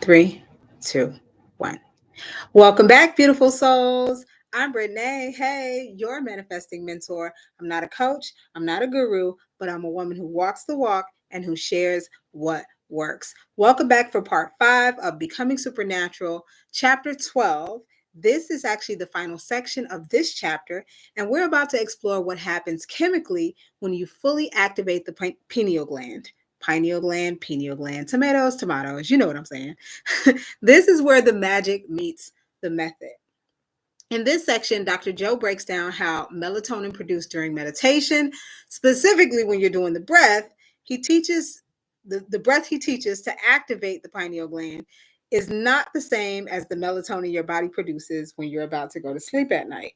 3, 2, 1. Welcome back, beautiful souls. I'm Renee. Hey, your manifesting mentor. I'm not a coach, I'm not a guru, but I'm a woman who walks the walk and who shares what works. Welcome back for part 5 of Becoming Supernatural, chapter 12. This is actually the final section of this chapter, and we're about to explore what happens chemically when you fully activate the pineal gland. Pineal gland, tomatoes, you know what I'm saying. This is where the magic meets the method. In this section, Dr. Joe breaks down how melatonin produced during meditation, specifically when you're doing the breath, he teaches the breath he teaches to activate the pineal gland is not the same as the melatonin your body produces when you're about to go to sleep at night.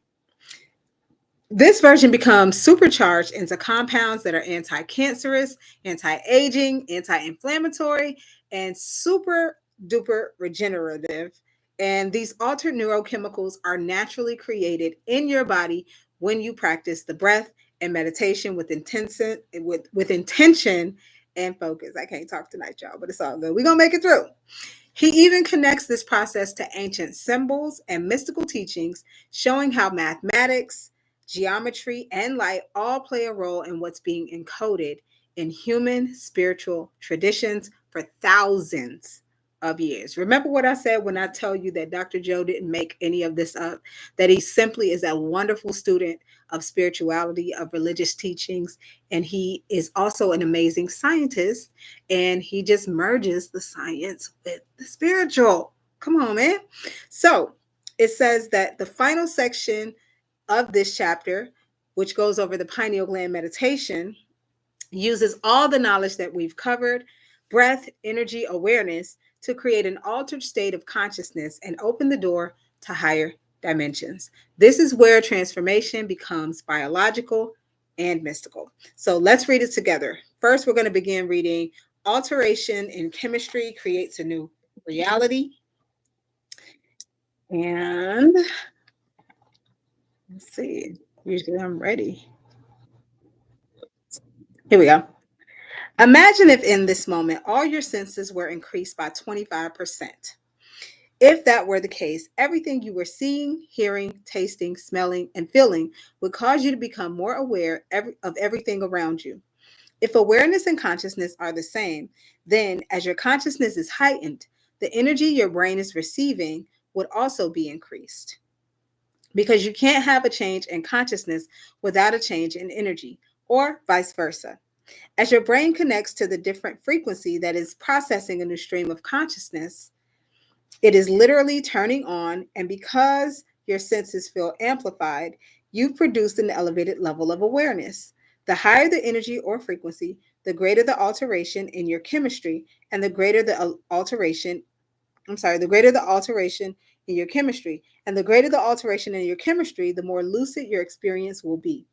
This version becomes supercharged into compounds that are anti-cancerous, anti-aging, anti-inflammatory, and super duper regenerative. And these altered neurochemicals are naturally created in your body when you practice the breath and meditation with intention and focus. I can't talk tonight, y'all, but it's all good. We're gonna make it through. He even connects this process to ancient symbols and mystical teachings, showing how mathematics, geometry, and light all play a role in what's being encoded in human spiritual traditions for thousands of years. Remember what I said when I tell you that Dr. Joe didn't make any of this up, that he simply is a wonderful student of spirituality, of religious teachings, and he is also an amazing scientist, and he just merges the science with the spiritual. Come on, man. So it says that the final section of this chapter, which goes over the pineal gland meditation, uses all the knowledge that we've covered, breath, energy, awareness, to create an altered state of consciousness and open the door to higher dimensions. This is where transformation becomes biological and mystical. So let's read it together. First, we're going to begin reading Alteration in Chemistry Creates a New Reality. And let's see, usually I'm ready. Here we go. Imagine if in this moment all your senses were increased by 25%. If that were the case, everything you were seeing, hearing, tasting, smelling, and feeling would cause you to become more aware of everything around you. If awareness and consciousness are the same, then as your consciousness is heightened, the energy your brain is receiving would also be increased. Because you can't have a change in consciousness without a change in energy, or vice versa. As your brain connects to the different frequency that is processing a new stream of consciousness, it is literally turning on, and because your senses feel amplified, you've produced an elevated level of awareness. The higher the energy or frequency, the greater the alteration in your chemistry, and the greater the alteration in your chemistry, and the greater the alteration in your chemistry, the more lucid your experience will be.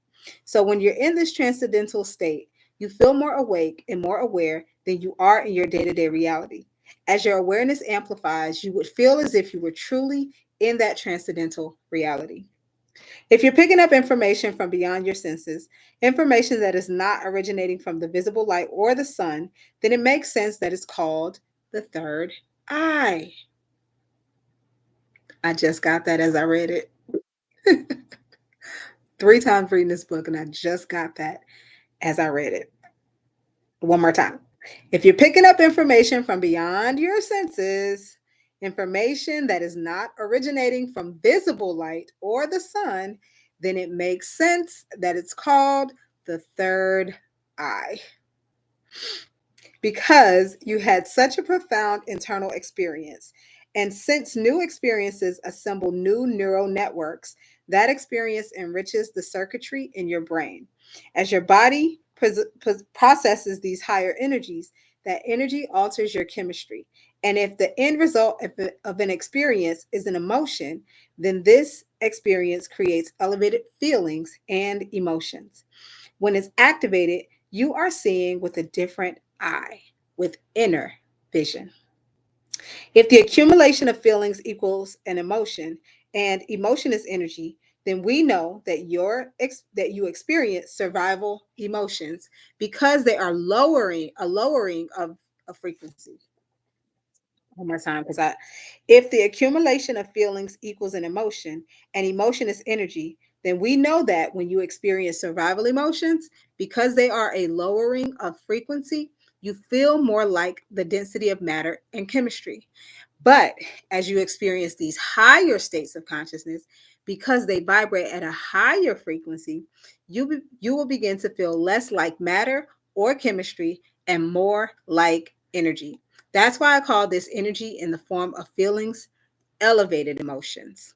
So when you're in this transcendental state, you feel more awake and more aware than you are in your day-to-day reality. As your awareness amplifies, you would feel as if you were truly in that transcendental reality. If you're picking up information from beyond your senses, information that is not originating from the visible light or the sun, then it makes sense that it's called the third eye. I just got that as I read it. 3 times reading this book, and I just got that as I read it. One more time. If you're picking up information from beyond your senses, information that is not originating from visible light or the sun, then it makes sense that it's called the third eye. Because you had such a profound internal experience. And since new experiences assemble new neural networks, that experience enriches the circuitry in your brain. As your body processes these higher energies, that energy alters your chemistry. And if the end result of an experience is an emotion, then this experience creates elevated feelings and emotions. When it's activated, you are seeing with a different eye, with inner vision. If the accumulation of feelings equals an emotion, and emotion is energy, then we know that you experience survival emotions because they are lowering of a frequency. One more time, because if the accumulation of feelings equals an emotion, and emotion is energy, then we know that when you experience survival emotions, because they are a lowering of frequency, you feel more like the density of matter and chemistry. But as you experience these higher states of consciousness, because they vibrate at a higher frequency, you will begin to feel less like matter or chemistry and more like energy. That's why I call this energy in the form of feelings elevated emotions.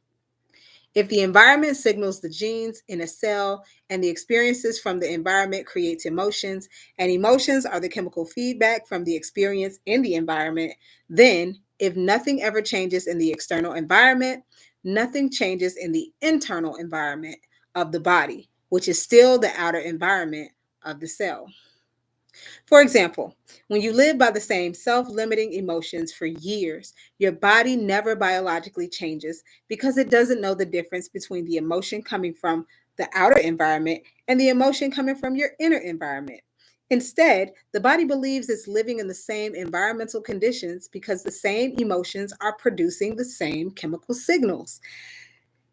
If the environment signals the genes in a cell and the experiences from the environment creates emotions, and emotions are the chemical feedback from the experience in the environment, then if nothing ever changes in the external environment, nothing changes in the internal environment of the body, which is still the outer environment of the cell. For example, when you live by the same self limiting emotions for years, your body never biologically changes because it doesn't know the difference between the emotion coming from the outer environment and the emotion coming from your inner environment. Instead, the body believes it's living in the same environmental conditions because the same emotions are producing the same chemical signals.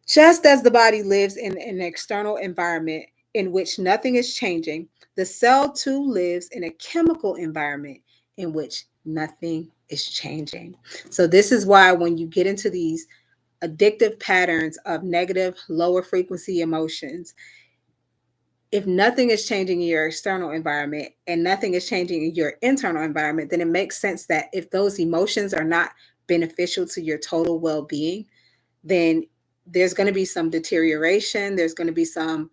Just as the body lives in an external environment in which nothing is changing, the cell too lives in a chemical environment in which nothing is changing. So, this is why when you get into these addictive patterns of negative, lower frequency emotions, if nothing is changing in your external environment and nothing is changing in your internal environment, then it makes sense that if those emotions are not beneficial to your total well being, then there's going to be some deterioration. There's going to be some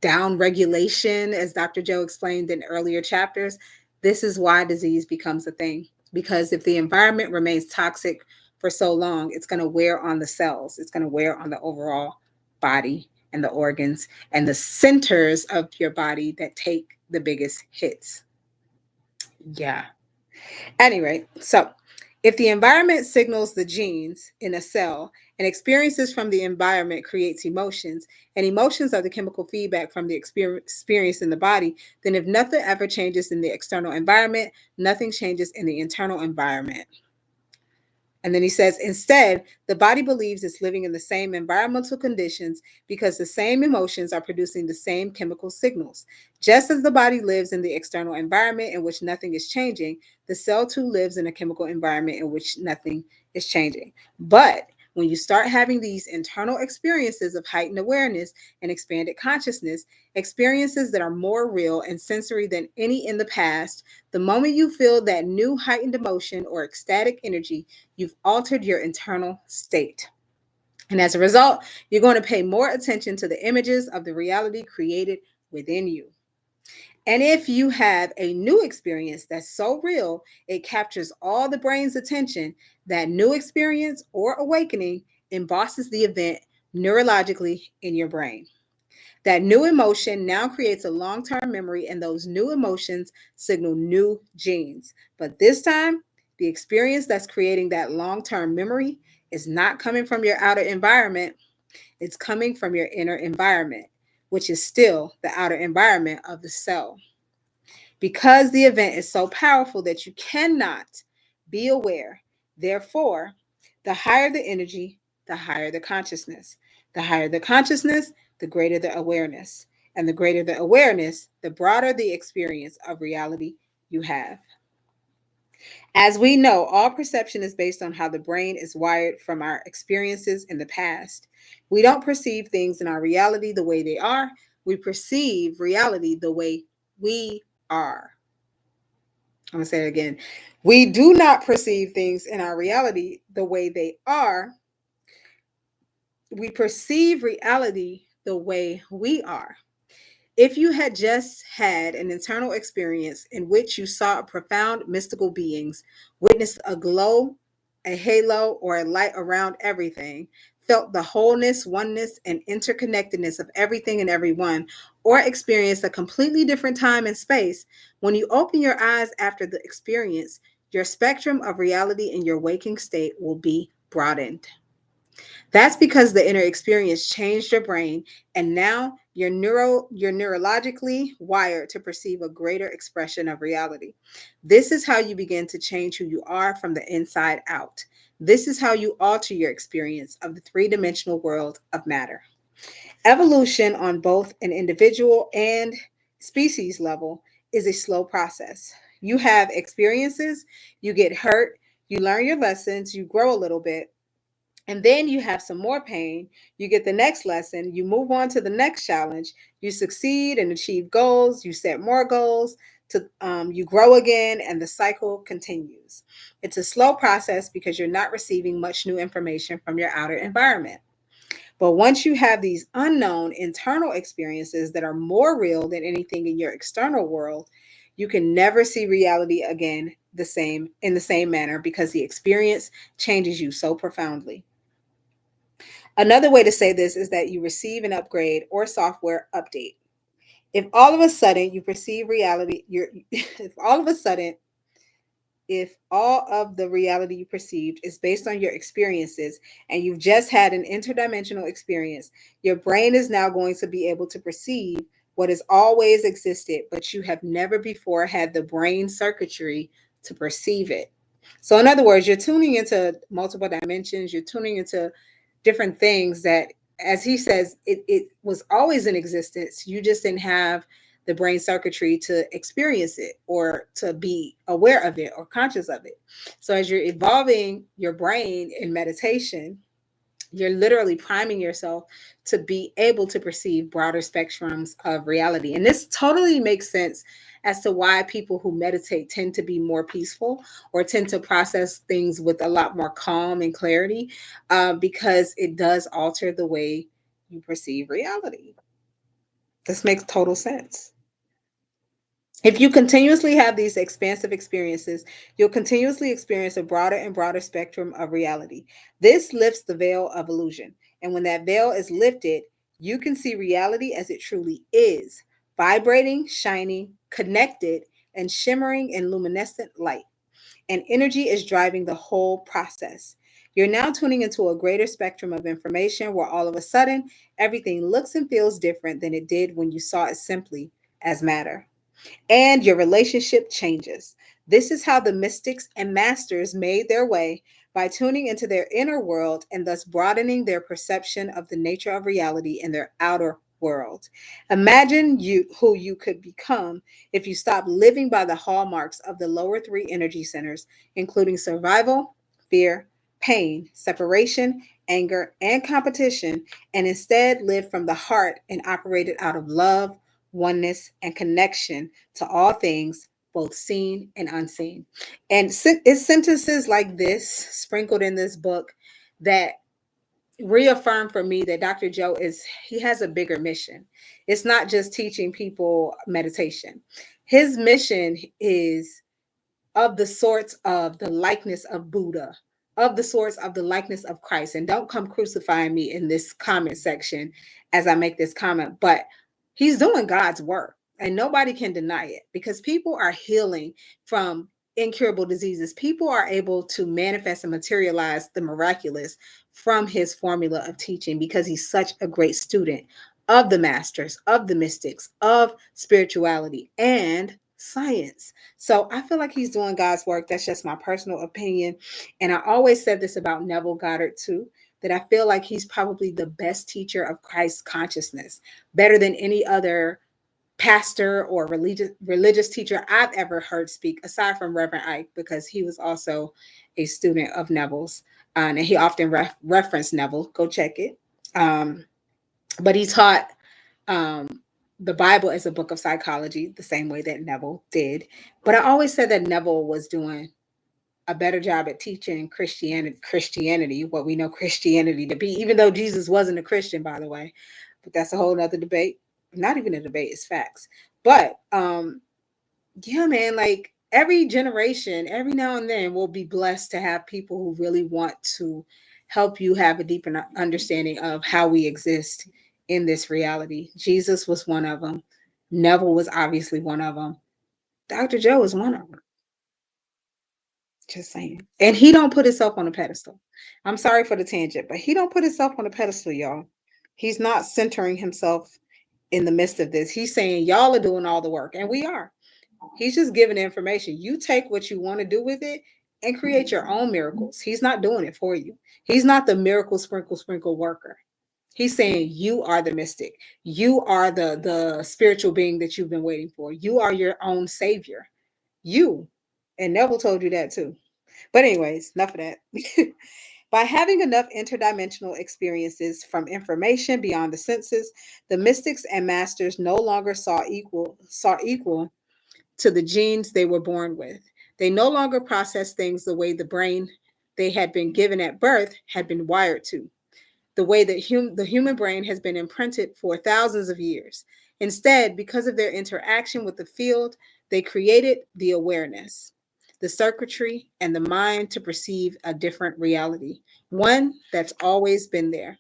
down regulation, as Dr. Joe explained in earlier chapters. This is why disease becomes a thing. Because if the environment remains toxic for so long, it's going to wear on the cells, it's going to wear on the overall body and the organs and the centers of your body that take the biggest hits. Yeah. Anyway, so if the environment signals the genes in a cell and experiences from the environment creates emotions, and emotions are the chemical feedback from the experience in the body, then if nothing ever changes in the external environment, nothing changes in the internal environment. And then he says, instead, the body believes it's living in the same environmental conditions because the same emotions are producing the same chemical signals. Just as the body lives in the external environment in which nothing is changing, the cell too lives in a chemical environment in which nothing is changing. But when you start having these internal experiences of heightened awareness and expanded consciousness, experiences that are more real and sensory than any in the past, the moment you feel that new heightened emotion or ecstatic energy, you've altered your internal state. And as a result, you're going to pay more attention to the images of the reality created within you. And if you have a new experience that's so real, it captures all the brain's attention, that new experience or awakening embosses the event neurologically in your brain. That new emotion now creates a long term memory, and those new emotions signal new genes. But this time, the experience that's creating that long term memory is not coming from your outer environment, it's coming from your inner environment, which is still the outer environment of the cell. Because the event is so powerful that you cannot be aware, therefore, the higher the energy, the higher the consciousness. The higher the consciousness, the greater the awareness. And the greater the awareness, the broader the experience of reality you have. As we know, all perception is based on how the brain is wired from our experiences in the past. We don't perceive things in our reality the way they are, we perceive reality the way we are. I'm going to say it again. We do not perceive things in our reality the way they are. We perceive reality the way we are. If you had just had an internal experience in which you saw a profound mystical beings, witnessed a glow, a halo, or a light around everything, felt the wholeness, oneness, and interconnectedness of everything and everyone, or experienced a completely different time and space, when you open your eyes after the experience, your spectrum of reality in your waking state will be broadened. That's because the inner experience changed your brain, and now You're neurologically wired to perceive a greater expression of reality. This is how you begin to change who you are from the inside out. This is how you alter your experience of the three-dimensional world of matter. Evolution on both an individual and species level is a slow process. You have experiences, you get hurt, you learn your lessons, you grow a little bit, and then you have some more pain. You get the next lesson, you move on to the next challenge, you succeed and achieve goals, you set more goals, you grow again, and the cycle continues. It's a slow process because you're not receiving much new information from your outer environment. But once you have these unknown internal experiences that are more real than anything in your external world, you can never see reality again the same manner because the experience changes you so profoundly. Another way to say this is that you receive an upgrade or software update. If all of a sudden you perceive reality, you're if all of a sudden if all of the reality you perceived is based on your experiences and you've just had an interdimensional experience, your brain is now going to be able to perceive what has always existed, but you have never before had the brain circuitry to perceive it. So, in other words, you're tuning into multiple dimensions, you're tuning into different things that, as he says, it was always in existence. You just didn't have the brain circuitry to experience it or to be aware of it or conscious of it. So as you're evolving your brain in meditation, you're literally priming yourself to be able to perceive broader spectrums of reality. And this totally makes sense as to why people who meditate tend to be more peaceful or tend to process things with a lot more calm and clarity, because it does alter the way you perceive reality. This makes total sense. If you continuously have these expansive experiences, you'll continuously experience a broader and broader spectrum of reality. This lifts the veil of illusion. And when that veil is lifted, you can see reality as it truly is, vibrating, shining, connected, and shimmering in luminescent light. And energy is driving the whole process. You're now tuning into a greater spectrum of information where all of a sudden everything looks and feels different than it did when you saw it simply as matter, and your relationship changes. This is how the mystics and masters made their way by tuning into their inner world and thus broadening their perception of the nature of reality in their outer world. Imagine you who you could become if you stop living by the hallmarks of the lower three energy centers, including survival, fear, pain, separation, anger, and competition, and instead live from the heart and operated out of love, oneness, and connection to all things, both seen and unseen. And it's sentences like this sprinkled in this book that reaffirm for me that Dr. Joe he has a bigger mission. It's not just teaching people meditation. His mission is of the sorts of the likeness of Buddha, of the sorts of the likeness of Christ. And don't come crucifying me in this comment section as I make this comment, but he's doing God's work and nobody can deny it because people are healing from incurable diseases. People are able to manifest and materialize the miraculous from his formula of teaching because he's such a great student of the masters, of the mystics, of spirituality and science. So I feel like he's doing God's work. That's just my personal opinion. And I always said this about Neville Goddard too, that I feel like he's probably the best teacher of Christ consciousness, better than any other pastor or religious teacher I've ever heard speak, aside from Reverend Ike, because he was also a student of Neville's, and he often referenced Neville. Go check it. Um, but he taught um, the Bible as a book of psychology, the same way that Neville did. But I always said that Neville was doing a better job at teaching Christianity, what we know Christianity to be, even though Jesus wasn't a Christian, by the way. But that's a whole nother debate. Not even a debate, it's facts. But yeah, man, like every generation, every now and then, we'll be blessed to have people who really want to help you have a deeper understanding of how we exist in this reality. Jesus was one of them. Neville was obviously one of them. Dr. Joe was one of them. Just saying. And he don't put himself on a pedestal. I'm sorry for the tangent, but he don't put himself on a pedestal, y'all. He's not centering himself in the midst of this. He's saying y'all are doing all the work, and we are. He's just giving the information. You take what you want to do with it and create your own miracles. He's not doing it for you. He's not the miracle sprinkle sprinkle worker. He's saying you are the mystic. You are the spiritual being that you've been waiting for. You are your own savior. You. And Neville told you that too. But anyways, enough of that. By having enough interdimensional experiences from information beyond the senses, the mystics and masters no longer saw equal to the genes they were born with. They no longer processed things the way the brain they had been given at birth had been wired to, the way that the human brain has been imprinted for thousands of years. Instead, because of their interaction with the field, they created the awareness, the circuitry, and the mind to perceive a different reality, one that's always been there.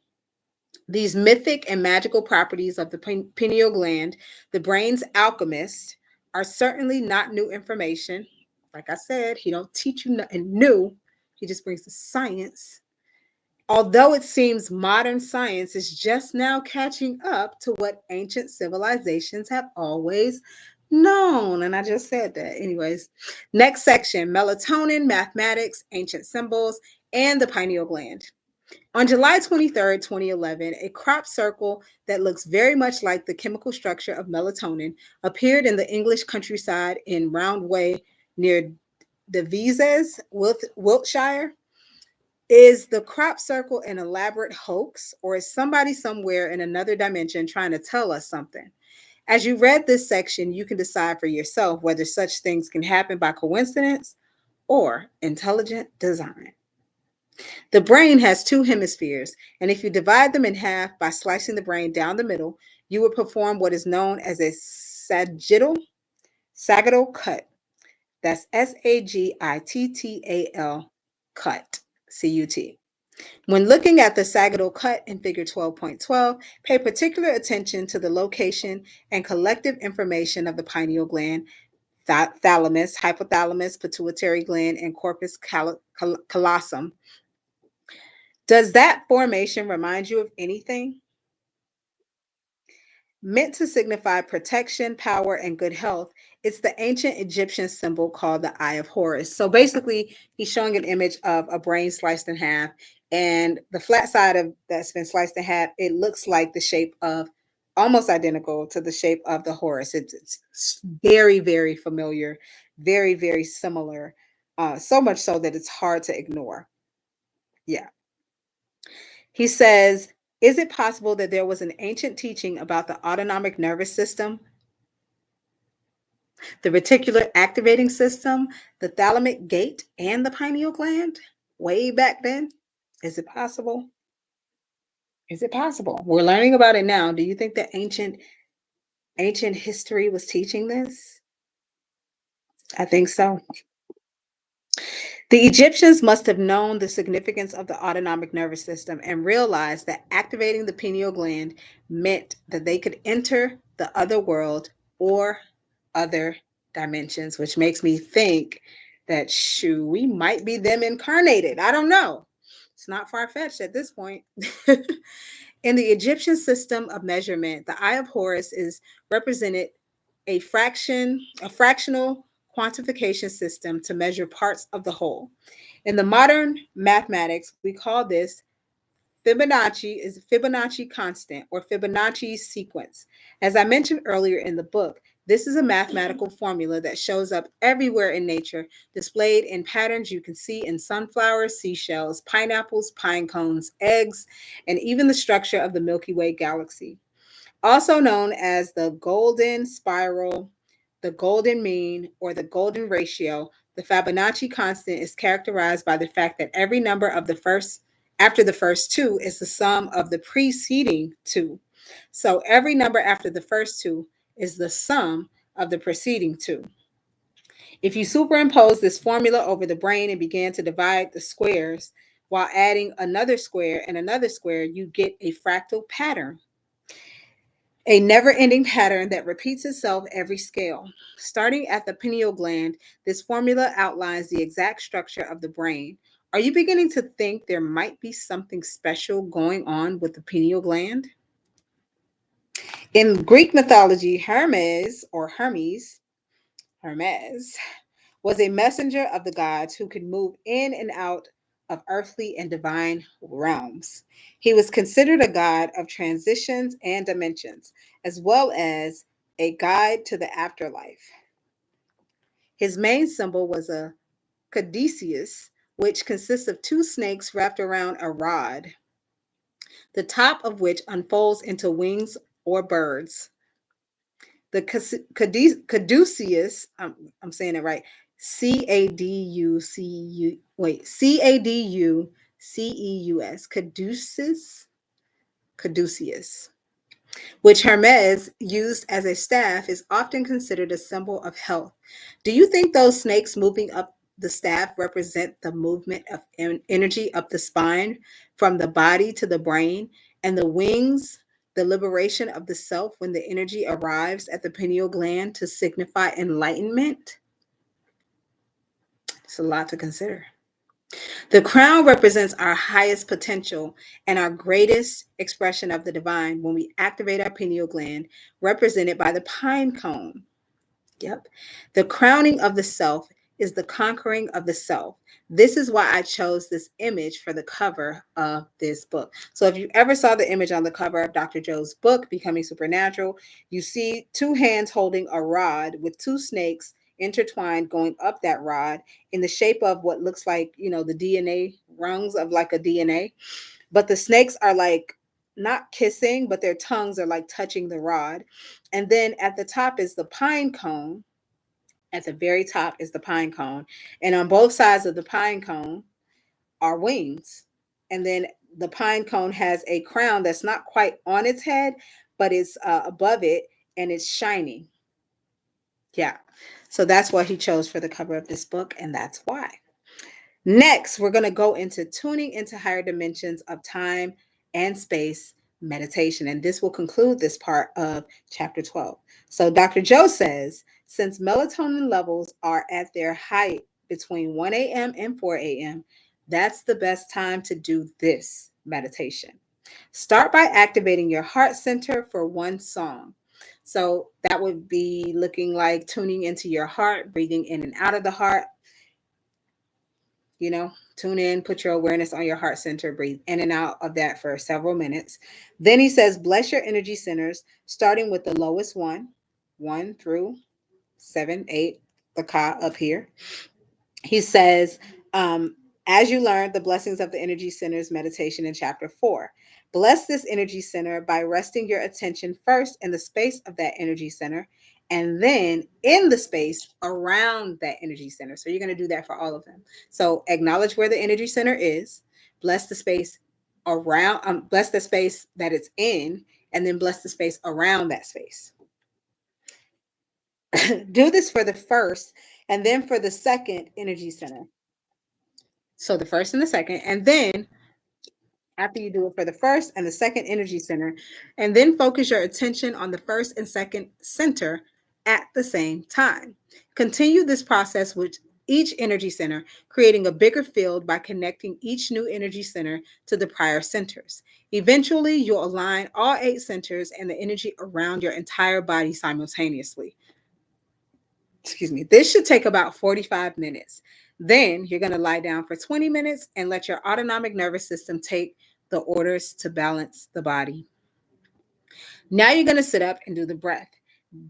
These mythic and magical properties of the pineal gland, the brain's alchemist, are certainly not new information. Like I said, he don't teach you nothing new. He just brings the science. Although it seems modern science is just now catching up to what ancient civilizations have always known. And I just said that. Anyways, next section, melatonin, mathematics, ancient symbols, and the pineal gland. On July 23rd, 2011, a crop circle that looks very much like the chemical structure of melatonin appeared in the English countryside in Roundway near Devizes, Wiltshire. Is the crop circle an elaborate hoax, or is somebody somewhere in another dimension trying to tell us something? As you read this section, you can decide for yourself whether such things can happen by coincidence or intelligent design. The brain has two hemispheres, and if you divide them in half by slicing the brain down the middle, you would perform what is known as a sagittal cut. That's Sagittal cut, CUT. When looking at the sagittal cut in figure 12.12, pay particular attention to the location and collective information of the pineal gland, thalamus, hypothalamus, pituitary gland, and corpus callosum. Does that formation remind you of anything? Meant to signify protection, power, and good health, it's the ancient Egyptian symbol called the Eye of Horus. So basically, he's showing an image of a brain sliced in half, and the flat side of that's been sliced in half, it looks like the shape of almost identical to the shape of the Horus. It's very, very familiar, very, very similar, so much so that it's hard to ignore. Yeah. He says, is it possible that there was an ancient teaching about the autonomic nervous system, the reticular activating system, the thalamic gate, and the pineal gland way back then? Is it possible? Is it possible? We're learning about it now. Do you think that ancient history was teaching this? I think so. The Egyptians must have known the significance of the autonomic nervous system and realized that activating the pineal gland meant that they could enter the other world or other dimensions, which makes me think that, shoo, we might be them incarnated. I don't know. It's not far fetched at this point. In the Egyptian system of measurement, the Eye of Horus is represented a fractional quantification system to measure parts of the whole. In the modern mathematics, we call this Fibonacci constant or Fibonacci sequence. As I mentioned earlier in the book, this is a mathematical formula that shows up everywhere in nature, displayed in patterns you can see in sunflowers, seashells, pineapples, pine cones, eggs, and even the structure of the Milky Way galaxy. Also known as the golden spiral, the golden mean, or the golden ratio, the Fibonacci constant is characterized by the fact that every number of the first after the first two is the sum of the preceding two. So every number after the first two is the sum of the preceding two. If you superimpose this formula over the brain and began to divide the squares while adding another square, you get a fractal pattern, a never ending pattern that repeats itself every scale. Starting at the pineal gland, this formula outlines the exact structure of the brain. Are you beginning to think there might be something special going on with the pineal gland? In Greek mythology, Hermes, was a messenger of the gods who could move in and out of earthly and divine realms. He was considered a god of transitions and dimensions, as well as a guide to the afterlife. His main symbol was a caduceus, which consists of two snakes wrapped around a rod, the top of which unfolds into wings or birds. The caduceus, I'm saying it right, Caduceus, caduceus, which Hermes used as a staff, is often considered a symbol of health. Do you think those snakes moving up the staff represent the movement of energy up the spine from the body to the brain, and the wings, the liberation of the self when the energy arrives at the pineal gland to signify enlightenment? It's a lot to consider. The crown represents our highest potential and our greatest expression of the divine when we activate our pineal gland, represented by the pine cone. Yep. The crowning of the self is the conquering of the self. This is why I chose this image for the cover of this book. So, if you ever saw the image on the cover of Dr. Joe's book, Becoming Supernatural, you see two hands holding a rod with two snakes intertwined going up that rod in the shape of what looks like, the DNA rungs of like a DNA. But the snakes are like not kissing, but their tongues are like touching the rod. And then at the top is the pine cone. At the very top is the pine cone. And on both sides of the pine cone are wings. And then the pine cone has a crown that's not quite on its head, but it's above it and it's shining. Yeah. So that's what he chose for the cover of this book. And that's why. Next, we're going to go into tuning into higher dimensions of time and space meditation. And this will conclude this part of chapter 12. So, Dr. Joe says since melatonin levels are at their height between 1 a.m. and 4 a.m., that's the best time to do this meditation. Start by activating your heart center for one song. So, that would be looking like tuning into your heart, breathing in and out of the heart, tune in, put your awareness on your heart center, breathe in and out of that for several minutes. Then he says, bless your energy centers, starting with the lowest one through 7, 8, the ka up here. He says, as you learned the blessings of the energy centers meditation in chapter 4, bless this energy center by resting your attention first in the space of that energy center and then in the space around that energy center. So you're going to do that for all of them. So acknowledge where the energy center is, bless the space around, bless the space that it's in, and then bless the space around that space. Do this for the first and then for the second energy center. So the first and the second, and then after you do it for the first and the second energy center, and then focus your attention on the first and second center at the same time. Continue this process with each energy center, creating a bigger field by connecting each new energy center to the prior centers. Eventually, you'll align all 8 centers and the energy around your entire body simultaneously. This should take about 45 minutes. Then you're going to lie down for 20 minutes and let your autonomic nervous system take the orders to balance the body. Now you're going to sit up and do the breath,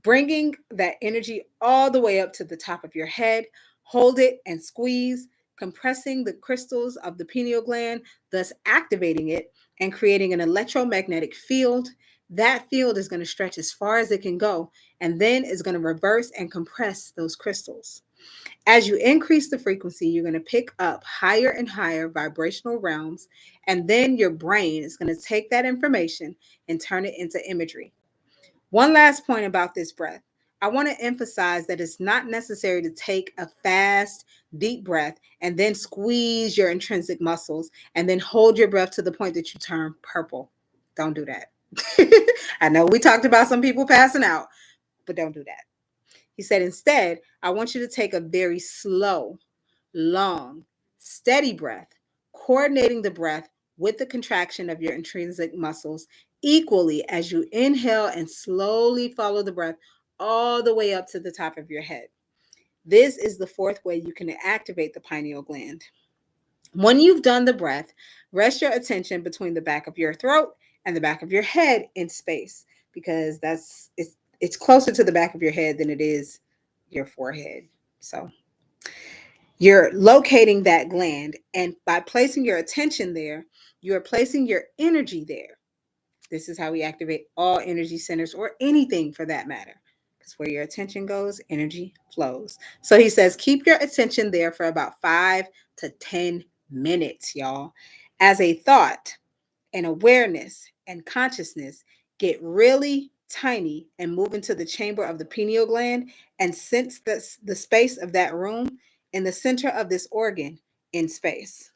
bringing that energy all the way up to the top of your head. Hold it and squeeze, compressing the crystals of the pineal gland, thus activating it and creating an electromagnetic field. That field is going to stretch as far as it can go and then is going to reverse and compress those crystals. As you increase the frequency, you're going to pick up higher and higher vibrational realms, and then your brain is going to take that information and turn it into imagery. One last point about this breath. I want to emphasize that it's not necessary to take a fast, deep breath and then squeeze your intrinsic muscles and then hold your breath to the point that you turn purple. Don't do that. I know we talked about some people passing out, but don't do that. He said, instead, I want you to take a very slow, long, steady breath, coordinating the breath with the contraction of your intrinsic muscles equally as you inhale and slowly follow the breath all the way up to the top of your head. This is the fourth way you can activate the pineal gland. When you've done the breath, rest your attention between the back of your throat and the back of your head in space, because it's closer to the back of your head than it is your forehead. So you're locating that gland, and by placing your attention there, you are placing your energy there. This is how we activate all energy centers, or anything for that matter. Because where your attention goes, energy flows. So he says, keep your attention there for about 5 to 10 minutes, y'all. As a thought and awareness and consciousness get really tiny and move into the chamber of the pineal gland and sense the space of that room in the center of this organ in space.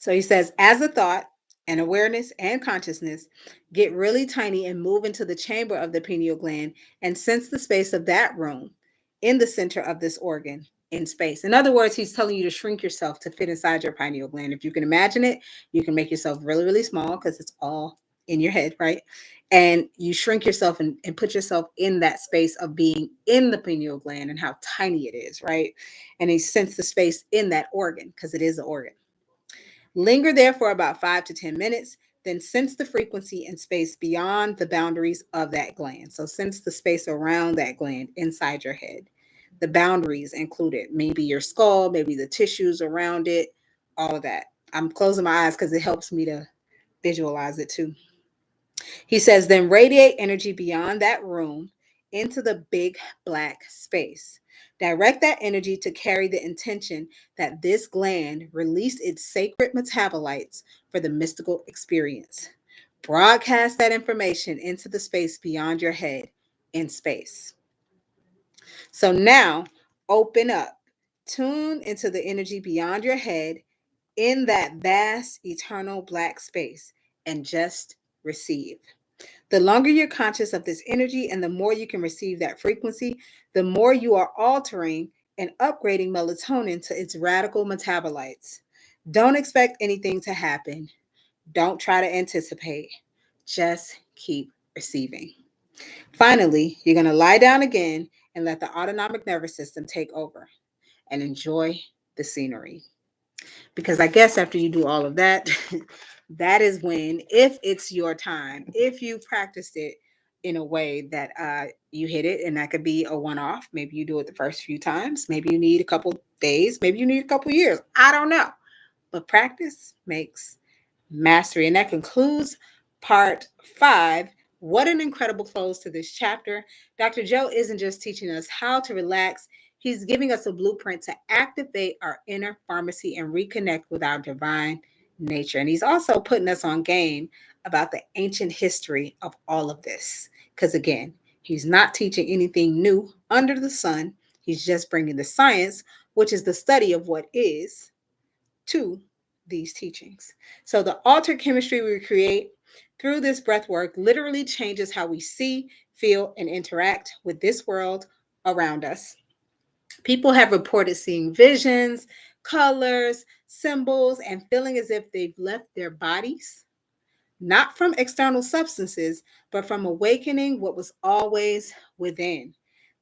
So he says, as a thought and awareness and consciousness get really tiny and move into the chamber of the pineal gland and sense the space of that room in the center of this organ in space. In other words, he's telling you to shrink yourself to fit inside your pineal gland. If you can imagine it, you can make yourself really, really small because it's all in your head, right? And you shrink yourself and put yourself in that space of being in the pineal gland and how tiny it is, right? And he sense the space in that organ because it is an organ. Linger there for about 5 to 10 minutes, then sense the frequency and space beyond the boundaries of that gland. So, sense the space around that gland inside your head. The boundaries included maybe your skull, maybe the tissues around it, all of that. I'm closing my eyes because it helps me to visualize it too. He says, then radiate energy beyond that room into the big black space. Direct that energy to carry the intention that this gland released its sacred metabolites for the mystical experience. Broadcast that information into the space beyond your head in space. So now open up, tune into the energy beyond your head in that vast, eternal black space, and just receive. The longer you're conscious of this energy and the more you can receive that frequency, the more you are altering and upgrading melatonin to its radical metabolites. Don't expect anything to happen. Don't try to anticipate. Just keep receiving. Finally, you're going to lie down again and let the autonomic nervous system take over and enjoy the scenery. Because I guess after you do all of that, that is when, if it's your time, if you practiced it in a way that you hit it, and that could be a one-off. Maybe you do it the first few times. Maybe you need a couple days. Maybe you need a couple years. I don't know. But practice makes mastery. And that concludes part 5. What an incredible close to this chapter. Dr. Joe isn't just teaching us how to relax, he's giving us a blueprint to activate our inner pharmacy and reconnect with our divine nature. And he's also putting us on game about the ancient history of all of this. Because again, he's not teaching anything new under the sun. He's just bringing the science, which is the study of what is, to these teachings. So the altered chemistry we create through this breath work literally changes how we see, feel, and interact with this world around us. People have reported seeing visions, colors, symbols, and feeling as if they've left their bodies, not from external substances, but from awakening what was always within.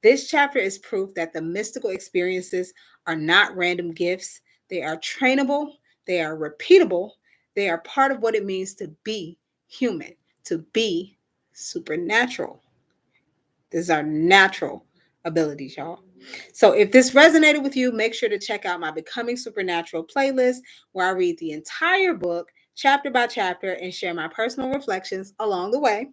This chapter is proof that the mystical experiences are not random gifts, they are trainable, they are repeatable, they are part of what it means to be human, to be supernatural. These are natural abilities, y'all. So if this resonated with you, make sure to check out my Becoming Supernatural playlist, where I read the entire book chapter by chapter and share my personal reflections along the way.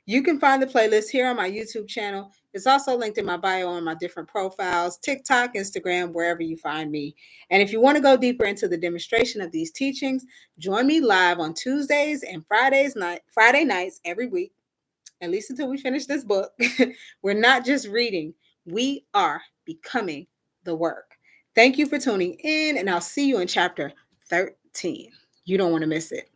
You can find the playlist here on my YouTube channel. It's also linked in my bio on my different profiles, TikTok, Instagram, wherever you find me. And if you want to go deeper into the demonstration of these teachings, join me live on Tuesdays and Friday nights every week, at least until we finish this book. We're not just reading, we are becoming the work. Thank you for tuning in, and I'll see you in chapter 13. You don't want to miss it.